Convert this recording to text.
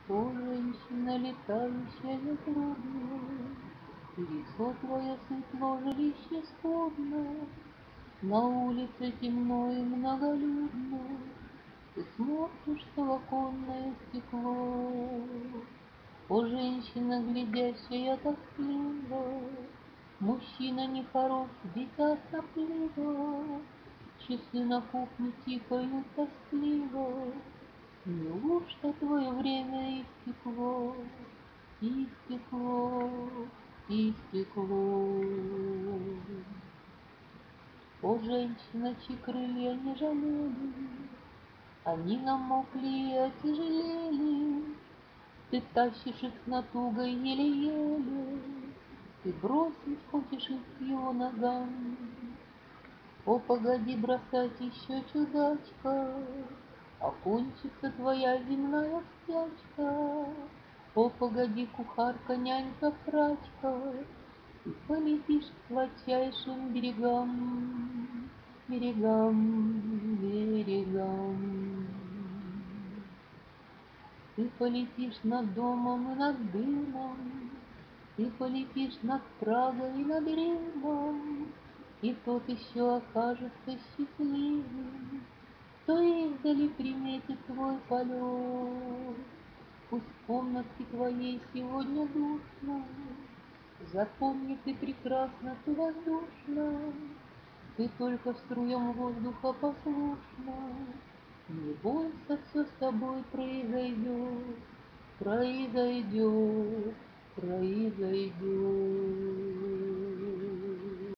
О, женщина, летающая трудно, и лицо твое светло, жилище скудно, на улице темно и многолюдно, ты смотришь в оконное стекло. О, женщина, глядящая тоскливо, мужчина нехорош, дитя сопливо, часы на кухне тикают тоскливо. Неужто твое время истекло, истекло, истекло? О, женщина, чьи крылья не жалели, они намокли и отяжелели, ты тащишь их с натугой еле-еле, ты бросить хочешь их к его ногам. О, погоди бросать еще, чудачка, окончится твоя земная спячка. О, погоди, кухарка, нянька, прачка, ты полетишь к сладчайшим берегам, берегам, берегам. Ты полетишь над домом и над дымом, ты полетишь над Прагой и над Римом, и тот еще окажется счастливым, кто издали приметит твой полет. Пусть в комнатке твоей сегодня душно, запомни, ты прекрасна, ты воздушна, ты только струям воздуха послушна. Не бойся, все с тобой произойдет, произойдет, произойдет.